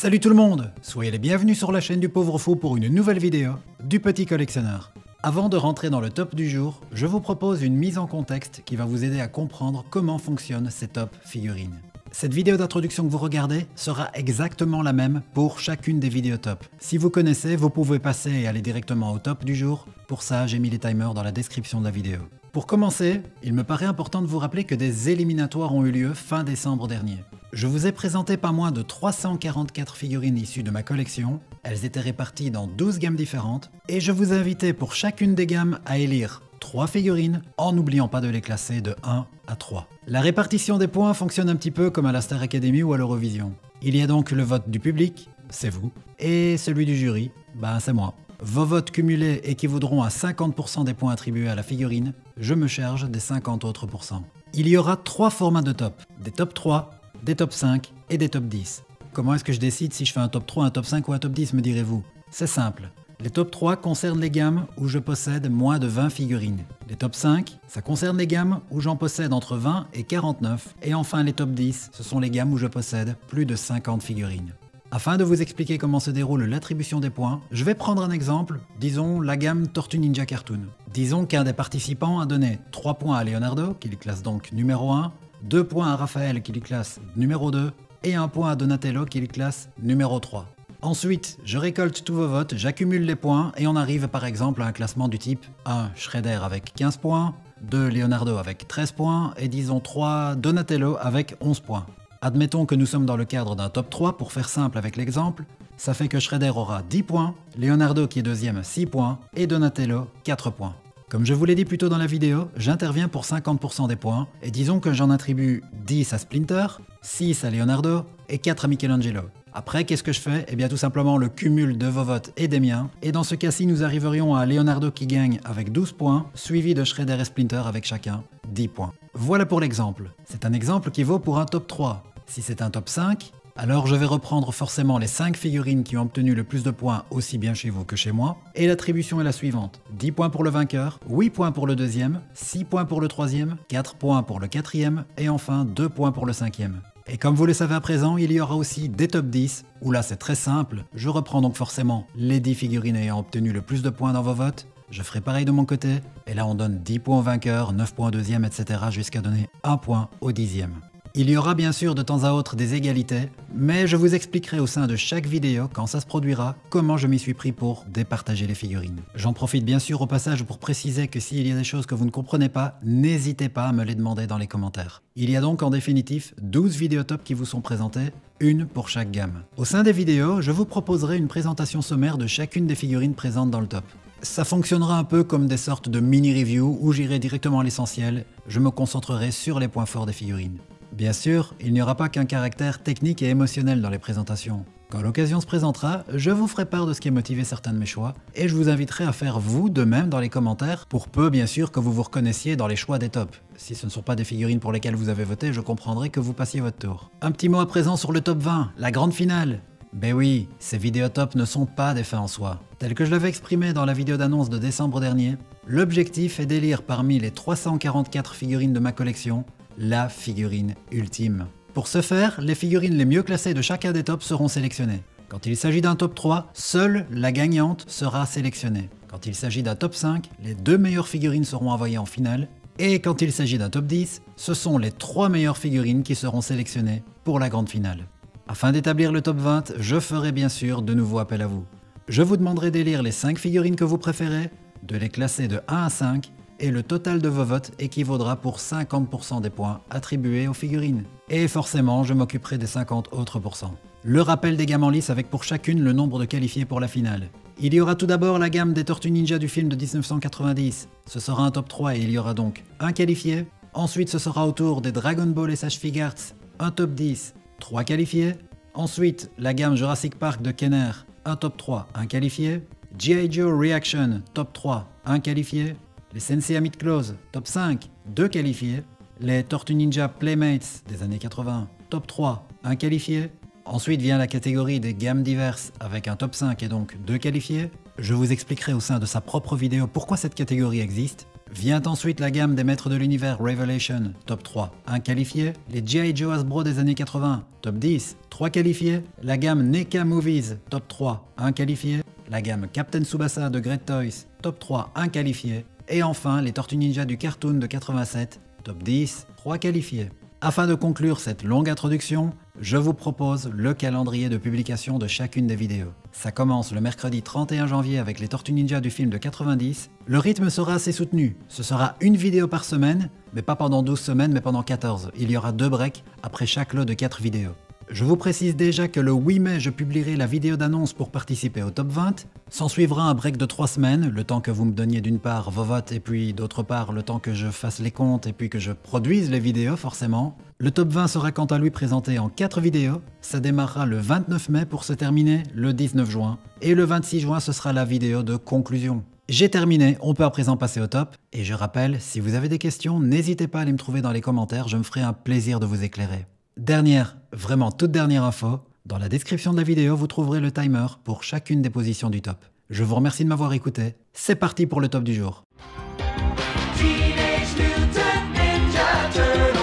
Salut tout le monde, soyez les bienvenus sur la chaîne du Pauvre Fou pour une nouvelle vidéo du Petit Collectionneur. Avant de rentrer dans le top du jour, je vous propose une mise en contexte qui va vous aider à comprendre comment fonctionnent ces top figurines. Cette vidéo d'introduction que vous regardez sera exactement la même pour chacune des vidéos top. Si vous connaissez, vous pouvez passer et aller directement au top du jour. Pour ça, j'ai mis les timers dans la description de la vidéo. Pour commencer, il me paraît important de vous rappeler que des éliminatoires ont eu lieu fin décembre dernier. Je vous ai présenté pas moins de 344 figurines issues de ma collection, elles étaient réparties dans 12 gammes différentes, et je vous ai invité pour chacune des gammes à élire 3 figurines, en n'oubliant pas de les classer de 1 à 3. La répartition des points fonctionne un petit peu comme à la Star Academy ou à l'Eurovision. Il y a donc le vote du public, c'est vous, et celui du jury, c'est moi. Vos votes cumulés équivaudront à 50% des points attribués à la figurine, je me charge des 50 autres pourcents. Il y aura 3 formats de top, des top 3, des top 5 et des top 10. Comment est-ce que je décide si je fais un top 3, un top 5 ou un top 10, me direz-vous? C'est simple. Les top 3 concernent les gammes où je possède moins de 20 figurines. Les top 5, ça concerne les gammes où j'en possède entre 20 et 49. Et enfin les top 10, ce sont les gammes où je possède plus de 50 figurines. Afin de vous expliquer comment se déroule l'attribution des points, je vais prendre un exemple, disons la gamme Tortue Ninja Cartoon. Disons qu'un des participants a donné 3 points à Leonardo, qui lui classe donc numéro 1, 2 points à Raphaël, qui lui classe numéro 2, et 1 point à Donatello, qui lui classe numéro 3. Ensuite, je récolte tous vos votes, j'accumule les points, et on arrive par exemple à un classement du type 1 Shredder avec 15 points, 2 Leonardo avec 13 points, et disons 3 Donatello avec 11 points. Admettons que nous sommes dans le cadre d'un top 3, pour faire simple avec l'exemple, ça fait que Shredder aura 10 points, Leonardo qui est deuxième 6 points, et Donatello 4 points. Comme je vous l'ai dit plus tôt dans la vidéo, j'interviens pour 50% des points, et disons que j'en attribue 10 à Splinter, 6 à Leonardo, et 4 à Michelangelo. Après, qu'est-ce que je fais? Eh bien tout simplement le cumul de vos votes et des miens, et dans ce cas-ci nous arriverions à Leonardo qui gagne avec 12 points, suivi de Shredder et Splinter avec chacun 10 points. Voilà pour l'exemple. C'est un exemple qui vaut pour un top 3. Si c'est un top 5, alors je vais reprendre forcément les 5 figurines qui ont obtenu le plus de points aussi bien chez vous que chez moi, et l'attribution est la suivante. 10 points pour le vainqueur, 8 points pour le deuxième, 6 points pour le troisième, 4 points pour le quatrième, et enfin 2 points pour le cinquième. Et comme vous le savez à présent, il y aura aussi des top 10, où là c'est très simple, je reprends donc forcément les 10 figurines ayant obtenu le plus de points dans vos votes, je ferai pareil de mon côté, et là on donne 10 points au vainqueur, 9 points au deuxième, etc. jusqu'à donner 1 point au dixième. Il y aura bien sûr de temps à autre des égalités, mais je vous expliquerai au sein de chaque vidéo, quand ça se produira, comment je m'y suis pris pour départager les figurines. J'en profite bien sûr au passage pour préciser que s'il y a des choses que vous ne comprenez pas, n'hésitez pas à me les demander dans les commentaires. Il y a donc en définitif 12 vidéos top qui vous sont présentées, une pour chaque gamme. Au sein des vidéos, je vous proposerai une présentation sommaire de chacune des figurines présentes dans le top. Ça fonctionnera un peu comme des sortes de mini-reviews où j'irai directement à l'essentiel, je me concentrerai sur les points forts des figurines. Bien sûr, il n'y aura pas qu'un caractère technique et émotionnel dans les présentations. Quand l'occasion se présentera, je vous ferai part de ce qui a motivé certains de mes choix, et je vous inviterai à faire vous de même dans les commentaires, pour peu bien sûr que vous vous reconnaissiez dans les choix des tops. Si ce ne sont pas des figurines pour lesquelles vous avez voté, je comprendrai que vous passiez votre tour. Un petit mot à présent sur le top 20, la grande finale. Ben oui, ces vidéos top ne sont pas des fins en soi. Tel que je l'avais exprimé dans la vidéo d'annonce de décembre dernier, l'objectif est d'élire parmi les 344 figurines de ma collection, la figurine ultime. Pour ce faire, les figurines les mieux classées de chacun des tops seront sélectionnées. Quand il s'agit d'un top 3, seule la gagnante sera sélectionnée. Quand il s'agit d'un top 5, les 2 meilleures figurines seront envoyées en finale. Et quand il s'agit d'un top 10, ce sont les 3 meilleures figurines qui seront sélectionnées pour la grande finale. Afin d'établir le top 20, je ferai bien sûr de nouveau appel à vous. Je vous demanderai d'élire les 5 figurines que vous préférez, de les classer de 1 à 5, et le total de vos votes équivaudra pour 50% des points attribués aux figurines. Et forcément, je m'occuperai des 50 autres pourcents. Le rappel des gammes en lice avec pour chacune le nombre de qualifiés pour la finale. Il y aura tout d'abord la gamme des Tortues Ninja du film de 1990. Ce sera un top 3 et il y aura donc un qualifié. Ensuite, ce sera au tour des Dragon Ball et Sage Figuarts, un top 10, 3 qualifiés. Ensuite, la gamme Jurassic Park de Kenner, un top 3, un qualifié. G.I. Joe Reaction, top 3, un qualifié. Les Sensei Amid Close, top 5, 2 qualifiés. Les Tortues Ninja Playmates des années 80, top 3, 1 qualifié. Ensuite vient la catégorie des gammes diverses avec un top 5 et donc 2 qualifiés. Je vous expliquerai au sein de sa propre vidéo pourquoi cette catégorie existe. Vient ensuite la gamme des maîtres de l'univers Revelation, top 3, 1 qualifié. Les G.I. Joe Hasbro des années 80, top 10, 3 qualifiés. La gamme NECA Movies, top 3, 1 qualifié. La gamme Captain Tsubasa de Great Toys, top 3, 1 qualifié. Et enfin, les Tortues Ninja du cartoon de 87, top 10, 3 qualifiés. Afin de conclure cette longue introduction, je vous propose le calendrier de publication de chacune des vidéos. Ça commence le mercredi 31 janvier avec les Tortues Ninja du film de 90. Le rythme sera assez soutenu. Ce sera une vidéo par semaine, mais pas pendant 12 semaines, mais pendant 14. Il y aura 2 breaks après chaque lot de 4 vidéos. Je vous précise déjà que le 8 mai, je publierai la vidéo d'annonce pour participer au top 20. S'en suivra un break de 3 semaines, le temps que vous me donniez d'une part vos votes et puis d'autre part le temps que je fasse les comptes et puis que je produise les vidéos forcément. Le top 20 sera quant à lui présenté en 4 vidéos. Ça démarrera le 29 mai pour se terminer le 19 juin. Et le 26 juin, ce sera la vidéo de conclusion. J'ai terminé, on peut à présent passer au top. Et je rappelle, si vous avez des questions, n'hésitez pas à les me trouver dans les commentaires, je me ferai un plaisir de vous éclairer. Dernière, vraiment toute dernière info, dans la description de la vidéo, vous trouverez le timer pour chacune des positions du top. Je vous remercie de m'avoir écouté, c'est parti pour le top du jour.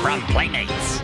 From Playmates.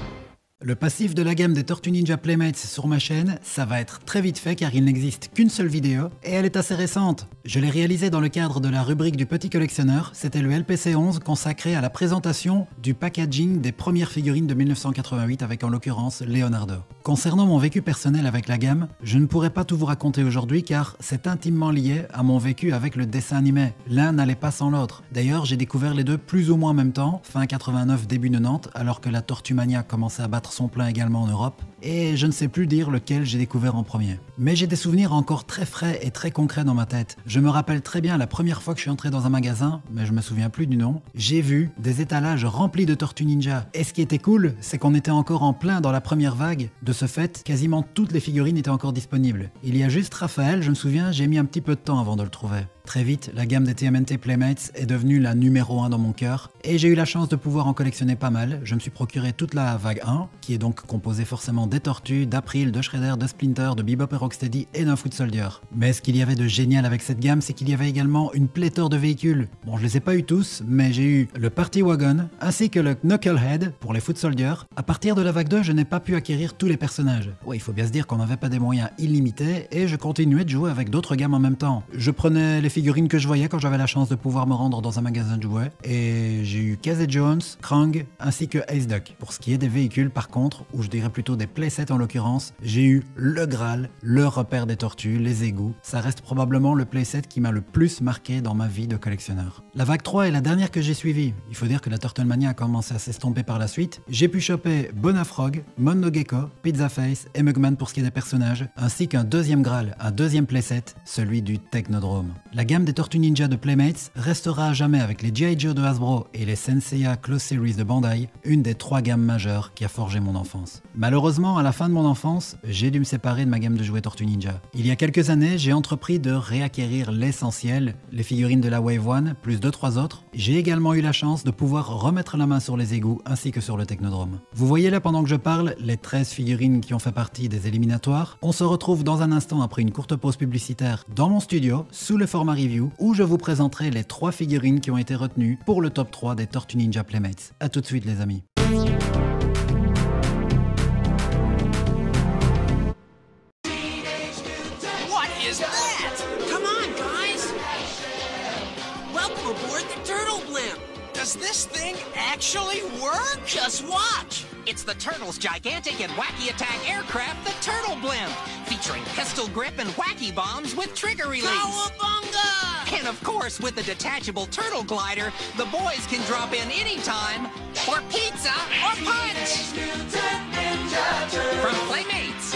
Le passif de la gamme des Tortues Ninja Playmates sur ma chaîne, ça va être très vite fait car il n'existe qu'une seule vidéo et elle est assez récente. Je l'ai réalisée dans le cadre de la rubrique du petit collectionneur, c'était le LPC 11 consacré à la présentation du packaging des premières figurines de 1988 avec en l'occurrence Leonardo. Concernant mon vécu personnel avec la gamme, je ne pourrais pas tout vous raconter aujourd'hui car c'est intimement lié à mon vécu avec le dessin animé. L'un n'allait pas sans l'autre. D'ailleurs, j'ai découvert les deux plus ou moins en même temps, fin 89, début 90, alors que la Tortue Mania commençait à battre son plein également en Europe, et je ne sais plus dire lequel j'ai découvert en premier. Mais j'ai des souvenirs encore très frais et très concrets dans ma tête. Je me rappelle très bien la première fois que je suis entré dans un magasin, mais je me souviens plus du nom, j'ai vu des étalages remplis de Tortues Ninja. Et ce qui était cool, c'est qu'on était encore en plein dans la première vague. De ce fait, quasiment toutes les figurines étaient encore disponibles. Il y a juste Raphaël, je me souviens, j'ai mis un petit peu de temps avant de le trouver. Très vite, la gamme des TMNT Playmates est devenue la numéro 1 dans mon cœur, et j'ai eu la chance de pouvoir en collectionner pas mal. Je me suis procuré toute la vague 1, qui est donc composée forcément des Tortues, d'April, de Shredder, de Splinter, de Bebop et Rocksteady et d'un Foot Soldier. Mais ce qu'il y avait de génial avec cette gamme, c'est qu'il y avait également une pléthore de véhicules. Bon, je les ai pas eu tous, mais j'ai eu le Party Wagon, ainsi que le Knucklehead pour les Foot Soldiers. À partir de la vague 2, je n'ai pas pu acquérir tous les personnages. Ouais, il faut bien se dire qu'on n'avait pas des moyens illimités, et je continuais de jouer avec d'autres gammes en même temps. Je prenais les figurines que je voyais quand j'avais la chance de pouvoir me rendre dans un magasin de jouets, et j'ai eu Casey Jones, Krang, ainsi que Ace Duck. Pour ce qui est des véhicules par contre, ou je dirais plutôt des playsets en l'occurrence, j'ai eu le Graal, le repère des tortues, les égouts. Ça reste probablement le playset qui m'a le plus marqué dans ma vie de collectionneur. La vague 3 est la dernière que j'ai suivie. Il faut dire que la Turtlemania a commencé à s'estomper par la suite. J'ai pu choper Bonafrog, Mondo Gecko, Pizza Face et Mugman pour ce qui est des personnages, ainsi qu'un deuxième Graal, un deuxième playset, celui du Technodrome. La gamme des Tortues Ninja de Playmates restera à jamais avec les G.I. Joe de Hasbro et les Senseiya Close Series de Bandai, une des 3 gammes majeures qui a forgé mon enfance. Malheureusement, à la fin de mon enfance, j'ai dû me séparer de ma gamme de jouets Tortues Ninja. Il y a quelques années, j'ai entrepris de réacquérir l'essentiel, les figurines de la Wave 1, plus 2-3 autres. J'ai également eu la chance de pouvoir remettre la main sur les égouts ainsi que sur le Technodrome. Vous voyez là pendant que je parle, les 13 figurines qui ont fait partie des éliminatoires. On se retrouve dans un instant après une courte pause publicitaire dans mon studio, sous le format review, où je vous présenterai les 3 figurines qui ont été retenues pour le top 3 des Tortues Ninja Playmates. A tout de suite les amis. Does this thing actually work? Just watch! It's the Turtles' gigantic and wacky attack aircraft, the Turtle Blimp, featuring pistol grip and wacky bombs with trigger release. Cowabunga! And of course, with the detachable turtle glider, the boys can drop in anytime for pizza or punch! From Playmates.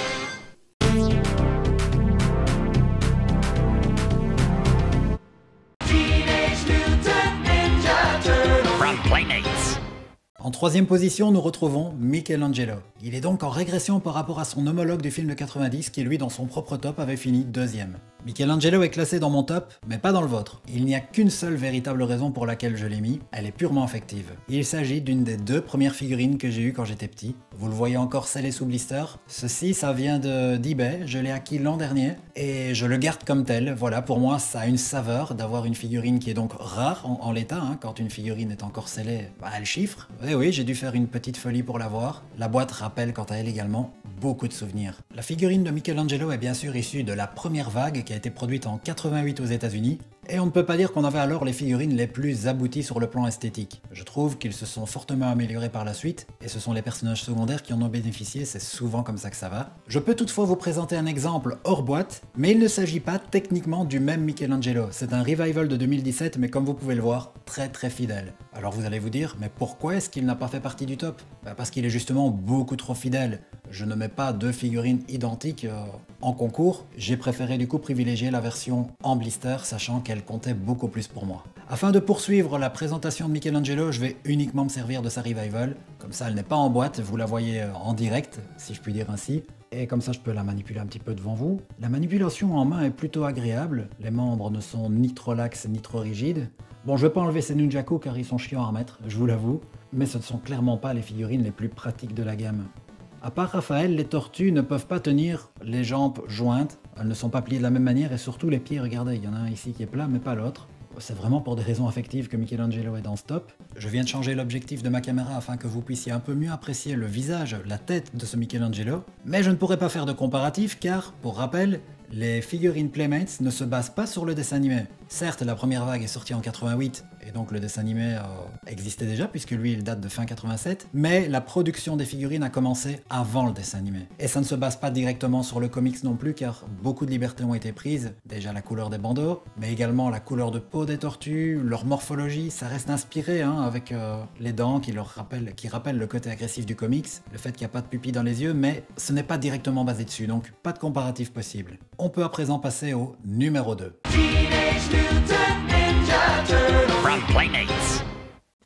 En troisième position, nous retrouvons Michelangelo. Il est donc en régression par rapport à son homologue du film de 90 qui lui, dans son propre top, avait fini deuxième. Michelangelo est classé dans mon top, mais pas dans le vôtre. Il n'y a qu'une seule véritable raison pour laquelle je l'ai mis, elle est purement affective. Il s'agit d'une des 2 premières figurines que j'ai eues quand j'étais petit. Vous le voyez encore scellé sous blister. Ceci, ça vient d'eBay, je l'ai acquis l'an dernier, et je le garde comme tel. Voilà, pour moi, ça a une saveur d'avoir une figurine qui est donc rare en l'état. Quand une figurine est encore scellée, elle chiffre. Et oui, j'ai dû faire une petite folie pour l'avoir. La boîte rappelle quant à elle également beaucoup de souvenirs. La figurine de Michelangelo est bien sûr issue de la première vague qui a été produite en 88 aux États-Unis, et on ne peut pas dire qu'on avait alors les figurines les plus abouties sur le plan esthétique. Je trouve qu'ils se sont fortement améliorés par la suite, et ce sont les personnages secondaires qui en ont bénéficié, c'est souvent comme ça que ça va. Je peux toutefois vous présenter un exemple hors boîte, mais il ne s'agit pas techniquement du même Michelangelo. C'est un revival de 2017, mais comme vous pouvez le voir, très fidèle. Alors vous allez vous dire, mais pourquoi est-ce qu'il n'a pas fait partie du top? Parce qu'il est justement beaucoup trop fidèle. Je ne mets pas 2 figurines identiques en concours, j'ai préféré du coup privilégier la version en blister, sachant qu'elle comptait beaucoup plus pour moi. Afin de poursuivre la présentation de Michelangelo, je vais uniquement me servir de sa revival, comme ça elle n'est pas en boîte, vous la voyez en direct, si je puis dire ainsi, et comme ça je peux la manipuler un petit peu devant vous. La manipulation en main est plutôt agréable, les membres ne sont ni trop laxes ni trop rigides. Bon, je vais pas enlever ces nunchaku car ils sont chiants à remettre, je vous l'avoue, mais ce ne sont clairement pas les figurines les plus pratiques de la gamme. À part Raphaël, les tortues ne peuvent pas tenir les jambes jointes, elles ne sont pas pliées de la même manière et surtout les pieds, regardez, il y en a un ici qui est plat mais pas l'autre. C'est vraiment pour des raisons affectives que Michelangelo est dans ce top. Je viens de changer l'objectif de ma caméra afin que vous puissiez un peu mieux apprécier le visage, la tête de ce Michelangelo, mais je ne pourrais pas faire de comparatif car, pour rappel, les figurines Playmates ne se basent pas sur le dessin animé. Certes, la première vague est sortie en 88, et donc le dessin animé existait déjà, puisque lui, il date de fin 87, mais la production des figurines a commencé avant le dessin animé. Et ça ne se base pas directement sur le comics non plus, car beaucoup de libertés ont été prises, déjà la couleur des bandeaux, mais également la couleur de peau des tortues, leur morphologie, ça reste inspiré, avec les dents qui rappellent le côté agressif du comics, le fait qu'il n'y a pas de pupilles dans les yeux, mais ce n'est pas directement basé dessus, donc pas de comparatif possible. On peut à présent passer au numéro 2. From Playmates.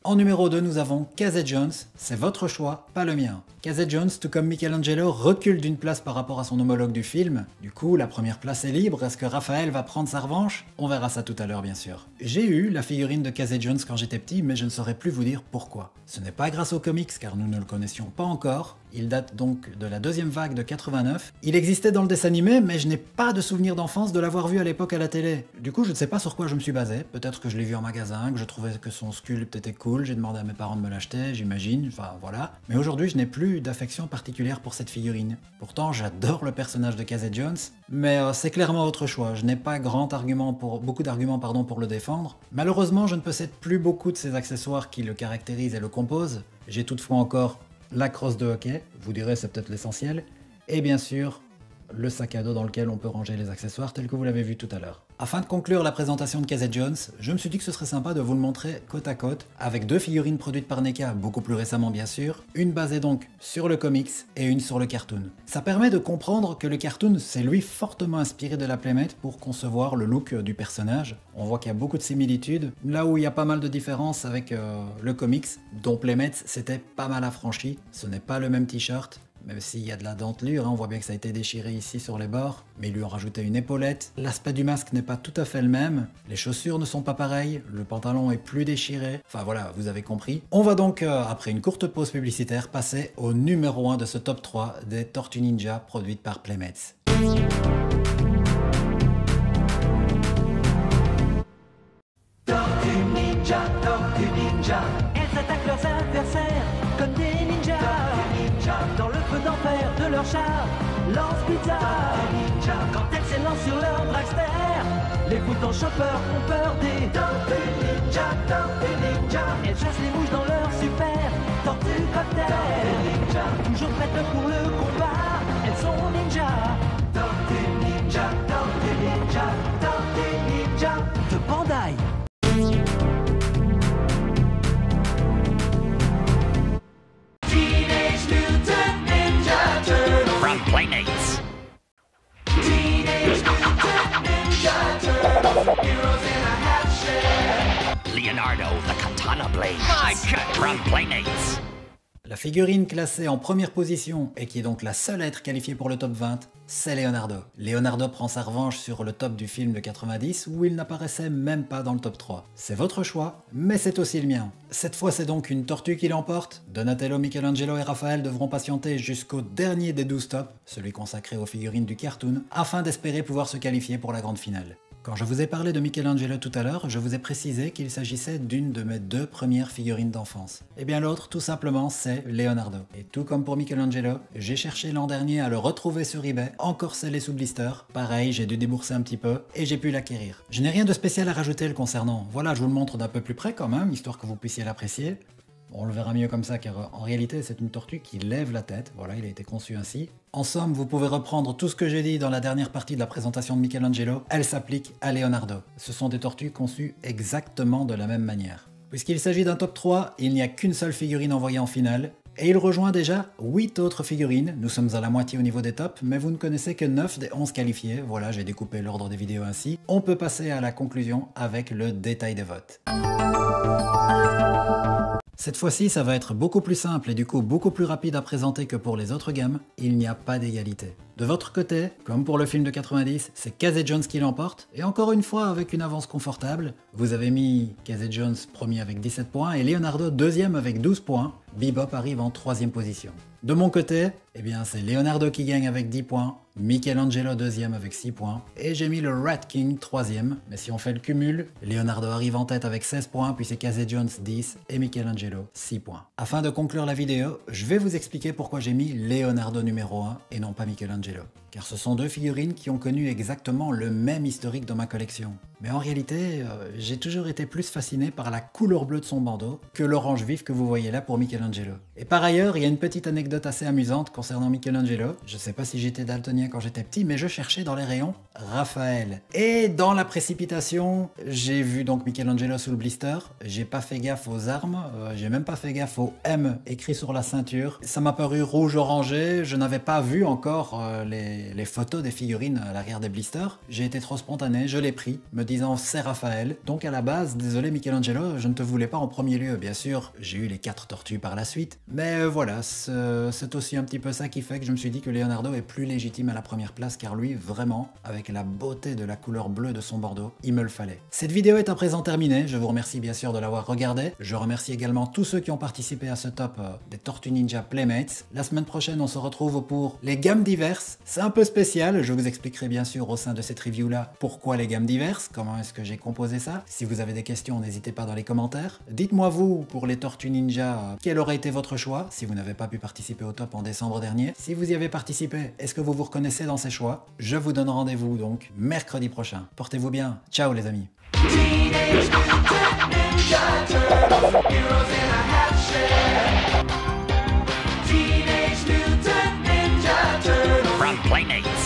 En numéro 2, nous avons Casey Jones, c'est votre choix, pas le mien. Casey Jones, tout comme Michelangelo, recule d'une place par rapport à son homologue du film. Du coup, la première place est libre, est-ce que Raphaël va prendre sa revanche? On verra ça tout à l'heure bien sûr. J'ai eu la figurine de Casey Jones quand j'étais petit, mais je ne saurais plus vous dire pourquoi. Ce n'est pas grâce aux comics, car nous ne le connaissions pas encore. Il date donc de la 2e vague de 89. Il existait dans le dessin animé, mais je n'ai pas de souvenir d'enfance de l'avoir vu à l'époque à la télé. Du coup, je ne sais pas sur quoi je me suis basé. Peut-être que je l'ai vu en magasin, que je trouvais que son sculpte était cool, j'ai demandé à mes parents de me l'acheter, j'imagine, enfin voilà. Mais aujourd'hui, je n'ai plus d'affection particulière pour cette figurine. Pourtant, j'adore le personnage de Casey Jones, mais c'est clairement autre choix. Je n'ai pas beaucoup d'arguments pour le défendre. Malheureusement, je ne possède plus beaucoup de ces accessoires qui le caractérisent et le composent. J'ai toutefois encore la crosse de hockey, vous direz c'est peut-être l'essentiel, et bien sûr le sac à dos dans lequel on peut ranger les accessoires tel que vous l'avez vu tout à l'heure. Afin de conclure la présentation de Casey Jones, je me suis dit que ce serait sympa de vous le montrer côte à côte, avec 2 figurines produites par NECA, beaucoup plus récemment bien sûr, une basée donc sur le comics et une sur le cartoon. Ça permet de comprendre que le cartoon s'est lui fortement inspiré de la Playmate pour concevoir le look du personnage. On voit qu'il y a beaucoup de similitudes, là où il y a pas mal de différences avec le comics, dont Playmate s'était pas mal affranchi, ce n'est pas le même t-shirt, même s'il y a de la dentelure, on voit bien que ça a été déchiré ici sur les bords, mais ils lui ont rajouté une épaulette. L'aspect du masque n'est pas tout à fait le même, les chaussures ne sont pas pareilles, le pantalon est plus déchiré, enfin voilà, vous avez compris. On va donc, après une courte pause publicitaire, passer au numéro 1 de ce top 3 des Tortues Ninja produites par Playmates. Tortues Ninja, elles attaquent leurs adversaires comme des ninjas. Dans le feu d'enfer de leur char, lance pizza. Quand elles s'élancent sur leur dragster, les foutants choppers ont peur des Tortues Ninja. Elles chassent les mouches dans leur super tortue cocktail. Toujours prêtes pour le combat, elles sont ninjas. Tortues Ninja, de Bandai. From Playmates. Leonardo, the Katana Blade. My God. From Playmates. La figurine classée en première position, et qui est donc la seule à être qualifiée pour le top 20, c'est Leonardo. Leonardo prend sa revanche sur le top du film de 90 où il n'apparaissait même pas dans le top 3. C'est votre choix, mais c'est aussi le mien. Cette fois c'est donc une tortue qui l'emporte. Donatello, Michelangelo et Raphaël devront patienter jusqu'au dernier des 12 tops, celui consacré aux figurines du cartoon, afin d'espérer pouvoir se qualifier pour la grande finale. Quand je vous ai parlé de Michelangelo tout à l'heure, je vous ai précisé qu'il s'agissait d'une de mes 2 premières figurines d'enfance. Et bien l'autre, tout simplement, c'est Leonardo. Et tout comme pour Michelangelo, j'ai cherché l'an dernier à le retrouver sur eBay, encore scellé sous blister. Pareil, j'ai dû débourser un petit peu, et j'ai pu l'acquérir. Je n'ai rien de spécial à rajouter le concernant. Voilà, je vous le montre d'un peu plus près quand même, histoire que vous puissiez l'apprécier. On le verra mieux comme ça car en réalité c'est une tortue qui lève la tête, voilà, il a été conçu ainsi. En somme, vous pouvez reprendre tout ce que j'ai dit dans la dernière partie de la présentation de Michelangelo, elle s'applique à Leonardo. Ce sont des tortues conçues exactement de la même manière. Puisqu'il s'agit d'un top 3, il n'y a qu'une seule figurine envoyée en finale, et il rejoint déjà 8 autres figurines. Nous sommes à la moitié au niveau des tops, mais vous ne connaissez que 9 des 11 qualifiés, voilà, j'ai découpé l'ordre des vidéos ainsi. On peut passer à la conclusion avec le détail des votes. Cette fois-ci, ça va être beaucoup plus simple et du coup beaucoup plus rapide à présenter que pour les autres gammes, il n'y a pas d'égalité. De votre côté, comme pour le film de 90, c'est Casey Jones qui l'emporte, et encore une fois avec une avance confortable, vous avez mis Casey Jones premier avec 17 points et Leonardo deuxième avec 12 points, Bebop arrive en 3e position. De mon côté, eh bien c'est Leonardo qui gagne avec 10 points, Michelangelo deuxième avec 6 points, et j'ai mis le Rat King 3e, mais si on fait le cumul, Leonardo arrive en tête avec 16 points, puis c'est Casey Jones 10 et Michelangelo 6 points. Afin de conclure la vidéo, je vais vous expliquer pourquoi j'ai mis Leonardo numéro 1 et non pas Michelangelo. Car ce sont 2 figurines qui ont connu exactement le même historique dans ma collection. Mais en réalité, j'ai toujours été plus fasciné par la couleur bleue de son bandeau que l'orange vif que vous voyez là pour Michelangelo. Et par ailleurs, il y a une petite anecdote assez amusante concernant Michelangelo. Je sais pas si j'étais daltonien quand j'étais petit, mais je cherchais dans les rayons Raphaël. Et dans la précipitation, j'ai vu donc Michelangelo sous le blister. J'ai pas fait gaffe aux armes, j'ai même pas fait gaffe au M écrit sur la ceinture. Ça m'a paru rouge-orangé, je n'avais pas vu encore les photos des figurines à l'arrière des blisters. J'ai été trop spontané, je l'ai pris, me disant c'est Raphaël. Donc à la base, désolé Michelangelo, je ne te voulais pas en premier lieu. Bien sûr, j'ai eu les 4 tortues par la suite. Mais voilà, c'est aussi un petit peu ça qui fait que je me suis dit que Leonardo est plus légitime à la première place car lui, vraiment, avec la beauté de la couleur bleue de son bandeau, il me le fallait. Cette vidéo est à présent terminée, je vous remercie bien sûr de l'avoir regardée. Je remercie également tous ceux qui ont participé à ce top des Tortues Ninja Playmates. La semaine prochaine, on se retrouve pour les gammes diverses. C'est un peu spécial, je vous expliquerai bien sûr au sein de cette review là pourquoi les gammes diverses, comment est-ce que j'ai composé ça. Si vous avez des questions, n'hésitez pas dans les commentaires. Dites-moi vous, pour les Tortues Ninja, quel aurait été votre choix si vous n'avez pas pu participer au top en décembre dernier. Si vous y avez participé, est-ce que vous vous reconnaissez dans ces choix? Je vous donne rendez-vous donc mercredi prochain. Portez-vous bien, ciao les amis. From Playmates.